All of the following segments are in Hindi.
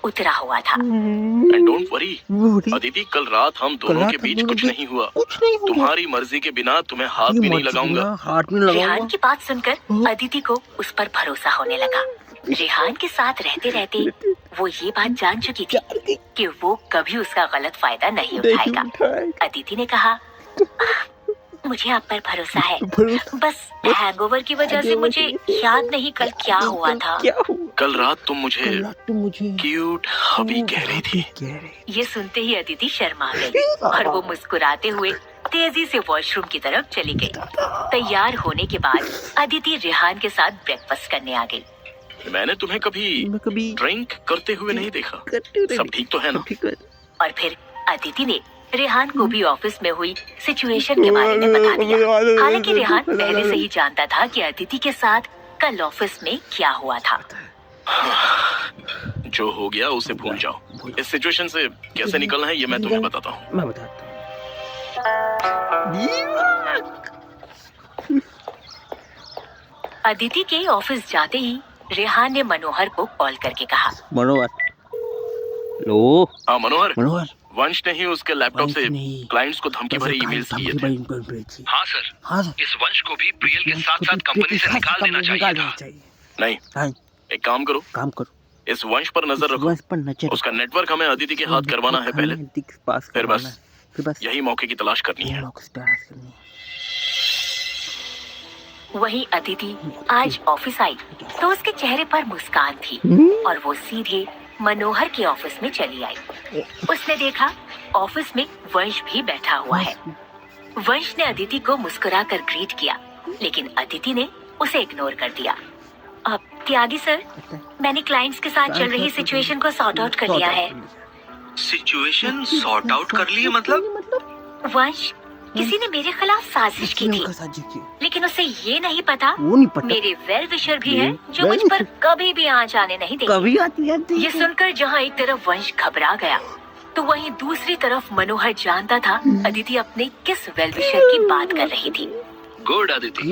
उतरा हुआ था। एंड डोंट वरी अदिति, कल रात हम दोनों के बीच कुछ नहीं हुआ। तुम्हारी मर्जी के बिना तुम्हें हाथ भी नहीं लगाऊंगा। रेहान की बात सुनकर अदिति को उस पर भरोसा होने लगा। रेहान के साथ रहते रहते वो ये बात जान चुकी थी कि वो कभी उसका गलत फायदा नहीं उठाएगा। अदिति ने कहा, मुझे आप पर भरोसा है, बस हैंगओवर की वजह से मुझे याद नहीं कल क्या हुआ था। कल रात तुम मुझे क्यूट हबी कह रही थी। ये सुनते ही अदिति शर्मा गई और वो मुस्कुराते हुए तेजी से वॉशरूम की तरफ चली गई। तैयार होने के बाद अदिति रेहान के साथ ब्रेकफास्ट करने आ गई। मैंने तुम्हें कभी ड्रिंक करते हुए नहीं देखा। सब ठीक तो है ना? और फिर अदिति ने रेहान को भी ऑफिस में हुई सिचुएशन के बारे में बता दिया। हालांकि रेहान पहले से ही जानता था कि अदिति के साथ कल ऑफिस में क्या हुआ था। जो हो गया उसे भूल जाओ। इस सिचुएशन से कैसे निकलना है ये मैं तुम्हें बताता हूँ। मैं बताता हूँ। अदिति के ऑफिस जाते ही रेहान ने मनोहर को कॉल करके कहा, मनोहर। लो। हाँ मनोहर, मनोहर, वंश ने ही उसके लैपटॉप से क्लाइंट्स को धमकी भरी ईमेल्स किए थे। हाँ सर, हाँ सर, इस वंश को भी प्रियल के साथ साथ कंपनी से निकाल देना चाहिए था। नहीं, एक काम करो, इस वंश पर नजर रखो। उसका नेटवर्क हमें अदिति के हाथ करवाना है पहले, फिर बस यही मौके की तलाश करनी है। वहीं अदिति आज ऑफिस आई तो उसके चेहरे पर मुस्कान थी और वो सीधे मनोहर के ऑफिस में चली आई। उसने देखा ऑफिस में वंश भी बैठा हुआ है। वंश ने अदिति को मुस्कुराकर ग्रीट किया, लेकिन अदिति ने उसे इग्नोर कर दिया। अब त्यागी सर, मैंने क्लाइंट्स के साथ चल रही सिचुएशन को सॉर्ट आउट कर लिया है। सिचुएशन सॉर्ट आउट कर लिए मतलब? वंश, किसी ने मेरे खिलाफ साजिश की थी, लेकिन उसे ये नहीं पता मेरे वेल विशर भी हैं जो मुझ पर कभी भी आँच आने नहीं देंगे। ये सुनकर जहाँ एक तरफ वंश घबरा गया तो वहीं दूसरी तरफ मनोहर जानता था अदिति अपने किस वेल विशर की बात कर रही थी। गुड अदिति,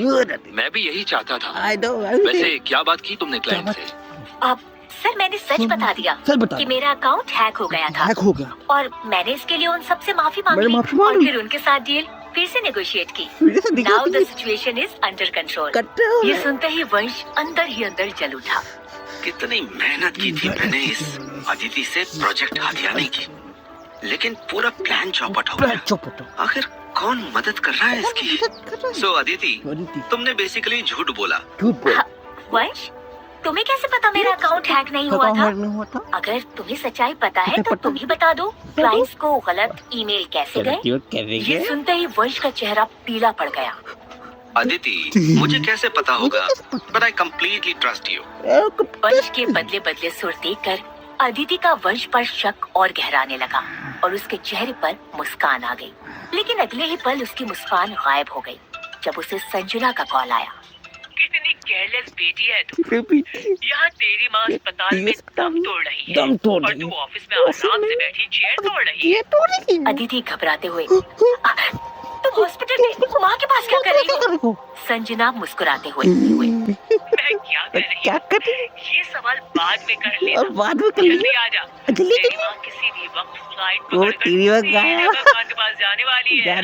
मैं भी यही चाहता था। वैसे क्या बात की तुमने क्लाइंट से? अब सर, मैंने सच बता दिया कि मेरा अकाउंट हैक हो गया था और मैंने इसके लिए उन सबसे माफी मांगी और फिर उनके साथ डील फिर से नेगोशिएट की। Now the situation is under control. ये सुनते ही वंश अंदर ही अंदर जल उठा। कितनी मेहनत की थी मैंने इस अदिति से प्रोजेक्ट हथियाने की, लेकिन पूरा प्लान चौपट हो गया। आखिर कौन मदद कर रहा है इसकी? सो अदिति, तुमने बेसिकली झूठ बोला। वंश, तुम्हें कैसे पता मेरा अकाउंट हैक नहीं हुआ था? अगर तुम्हें सच्चाई पता है तो तुम ही बता दो, क्लाइंट्स को गलत ईमेल कैसे गए? ये सुनते ही वंश का चेहरा पीला पड़ गया। अदिति, मुझे कैसे पता होगा? But I completely trust you. वंश के बदले बदले सुर देखकर अदिति का वंश पर शक और गहराने लगा और उसके चेहरे पर मुस्कान आ गई। लेकिन अगले ही पल उसकी मुस्कान गायब हो गई जब उसे संजना का कॉल आया। कितनी केयरलेस बेटी है तू। यहाँ तेरी माँ अस्पताल में दम तोड़ रही है और तू ऑफिस में आराम से बैठी चेयर तोड़ रही है। अदिति घबराते हुए, तुम हॉस्पिटल में माँ के पास क्या कर रही हो? संजना मुस्कुराते हुए, मैं क्या कर रही हूँ ये सवाल बाद में कर लेना। जल्दी आ जा, तेरी माँ किसी भी वक्त फ्लाइट पकड़कर खान के पास जाने वाली है।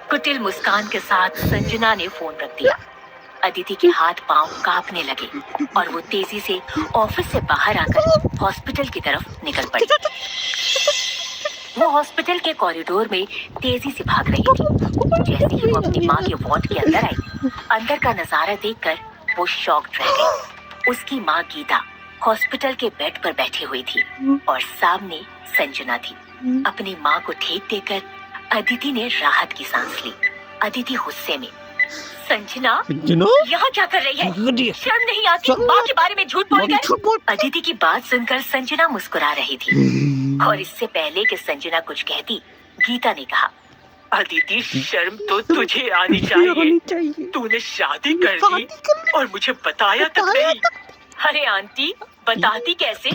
कुटिल मुस्कान के साथ संजना ने फोन रख दिया। अदिति के हाथ पांव कांपने लगे और वो तेजी से ऑफिस से बाहर आकर हॉस्पिटल की तरफ निकल पड़ी। वो हॉस्पिटल के कॉरिडोर में तेजी से भाग रही थी। जैसे ही वो अपनी माँ के वार्ड के अंदर आई, अंदर का नजारा देखकर वो शॉक्ड रह गई। उसकी माँ गीता हॉस्पिटल के बेड पर बैठी हुई थी और सामने संजना थी। अपनी माँ को ठीक देखकर अदिति ने राहत की सांस ली। अदिति गुस्से में, संजना यहाँ क्या कर रही है? शर्म नहीं आती माँ के बारे में झूठ बोलकर? अदिति की बात सुनकर संजना मुस्कुरा रही थी और इससे पहले कि संजना कुछ कहती, गीता ने कहा, अदिति शर्म तो तुझे आनी चाहिए। तूने शादी कर ली और मुझे बताया तक नहीं। अरे आंटी, बताती कैसे?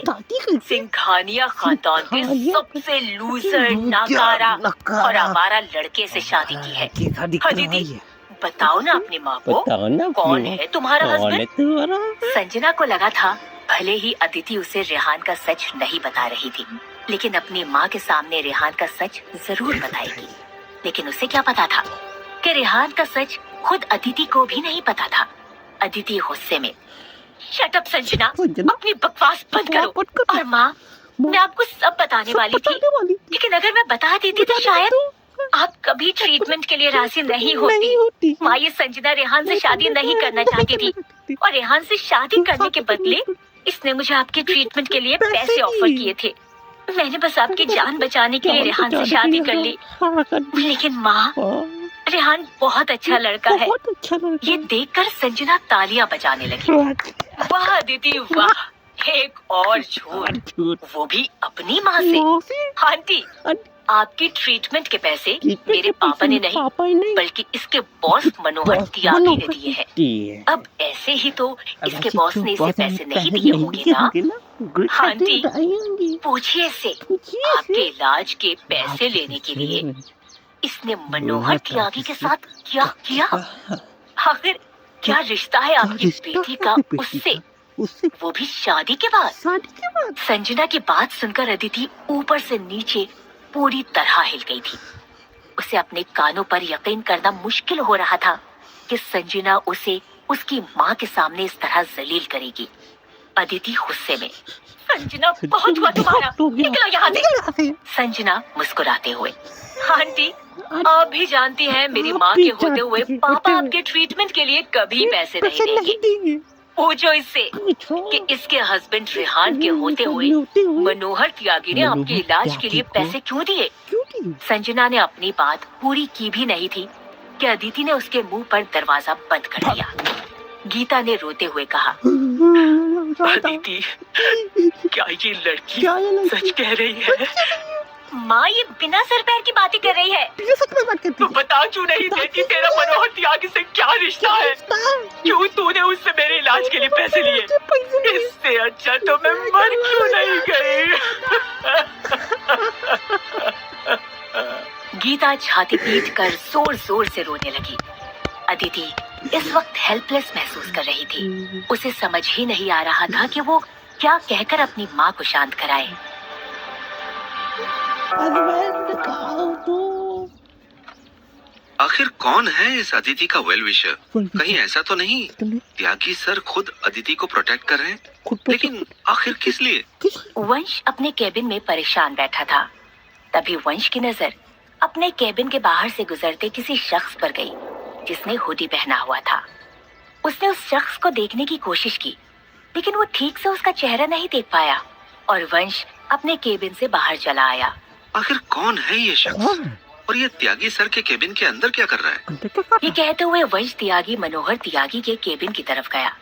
सिंघानिया खानदान के सबसे लूजर, नाकारा और हमारा लड़के से शादी की है। दीदी बताओ ना अपनी माँ को, बताओ ना कौन है तुम्हारा कौन है हस्बैंड? तुम्हारा? संजना को लगा था भले ही अदिति उसे रेहान का सच नहीं बता रही थी, लेकिन अपनी माँ के सामने रेहान का सच जरूर बताएगी। लेकिन उसे क्या पता था कि रेहान का सच खुद अदिति को भी नहीं पता था। अदिति गुस्से में, शट अप संजना, अपनी बकवास बंद करो। और माँ, मैं आपको सब बताने वाली थी, लेकिन अगर मैं बता देती तो शायद आप कभी ट्रीटमेंट के लिए राजी नहीं होती। माँ, ये संजना रेहान से शादी नहीं करना चाहती थी, और रेहान से शादी करने के बदले इसने मुझे आपके ट्रीटमेंट के लिए पैसे ऑफर किए थे। मैंने बस आपकी जान बचाने के लिए रेहान से शादी कर ली। लेकिन माँ, रेहान बहुत अच्छा लड़का है। ये देखकर संजना तालियां बजाने लगी। वाह अदिति वाह, एक और झूठ, वो भी अपनी माँ से। आंटी, आपकी ट्रीटमेंट के पैसे मेरे पापा ने नहीं बल्कि इसके बॉस मनोहर त्यागी ने दिए हैं। अब ऐसे ही तो इसके बॉस ने इसे पैसे नहीं दिए होंगे ना? आंटी, पूछिए इससे, आपके इलाज के पैसे लेने के लिए इसने मनोहर त्यागी के साथ क्या किया? आखिर क्या रिश्ता है आपकी बेटी का उससे, वो भी शादी के बाद? संजना की बात सुनकर अदिति ऊपर से नीचे पूरी तरह हिल गई थी। उसे अपने कानों पर यकीन करना मुश्किल हो रहा था कि संजना उसे उसकी माँ के सामने इस तरह जलील करेगी। अदिति गुस्से में, संजना बहुत हुआ तुम्हारा, निकलो यहाँ से। संजना मुस्कुराते हुए, आंटी आप भी जानती हैं मेरी माँ के होते हुए पापा आपके ट्रीटमेंट के लिए कभी पैसे नहीं देंगे। पूछो इससे कि इसके हस्बैंड रेहान के होते हुए मनोहर त्यागी ने आपके इलाज के लिए पैसे क्यों दिए? संजना ने अपनी बात पूरी की भी नहीं थी कि अदिति ने उसके मुंह पर दरवाजा बंद कर दिया। गीता ने रोते हुए कहा, अदिति, क्या ये लड़की सच कह रही है? माँ, ये बिना सर पैर की बातें कर रही है। तो बता क्यों नहीं देती तेरा मनोहर त्यागी से क्या रिश्ता है? क्यों तूने उससे मेरे इलाज के लिए पैसे लिए? इससे अच्छा तो मैं मर क्यों नहीं गई? गीता छाती पीट कर जोर जोर से रोने लगी। अदिति इस वक्त हेल्पलेस महसूस कर रही थी। उसे समझ ही नहीं आ रहा था कि वो क्या कहकर अपनी माँ को शांत कराए। आखिर कौन है इस अदिति का वेल विशर? कहीं ऐसा तो नहीं त्यागी सर खुद अदिति को प्रोटेक्ट कर रहे हैं? लेकिन आखिर किस लिए? वंश अपने केबिन में परेशान बैठा था। तभी वंश की नजर अपने केबिन के बाहर से गुजरते किसी शख्स पर गई जिसने हुडी पहना हुआ था। उसने उस शख्स को देखने की कोशिश की, लेकिन वो ठीक से उसका चेहरा नहीं देख पाया और वंश अपने केबिन से बाहर चला आया। आखिर कौन है ये शख्स और ये त्यागी सर के केबिन के अंदर क्या कर रहा है? ये कहते हुए वंश त्यागी मनोहर त्यागी के केबिन की तरफ गया।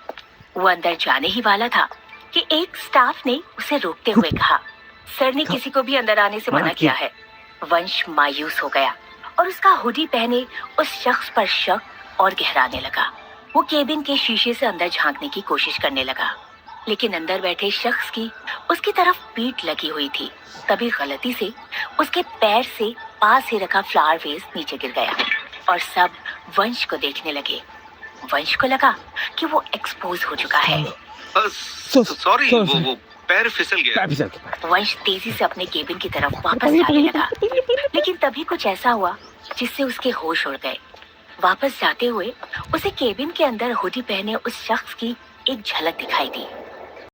वो अंदर जाने ही वाला था कि एक स्टाफ ने उसे रोकते हुए कहा, सर ने किसी को भी अंदर आने से मना किया है। वंश मायूस हो गया और उसका हुडी पहने उस शख्स पर शक और गहराने लगा। वो केबिन के शीशे से अंदर झांकने की कोशिश करने लगा, लेकिन अंदर बैठे शख्स की उसकी तरफ पीठ लगी हुई थी। तभी गलती से उसके पैर से पास ही रखा फ्लावर वेस नीचे गिर गया और सब वंश को देखने लगे। वंश को लगा कि वो एक्सपोज हो चुका है। सॉरी, वो पैर फिसल गया। वंश तेजी से अपने केबिन की तरफ वापस जाने लगा, लेकिन तभी कुछ ऐसा हुआ जिससे उसके होश उड़ गए। वापस जाते हुए उसे केबिन के अंदर हुडी पहने उस शख्स की एक झलक दिखाई दी।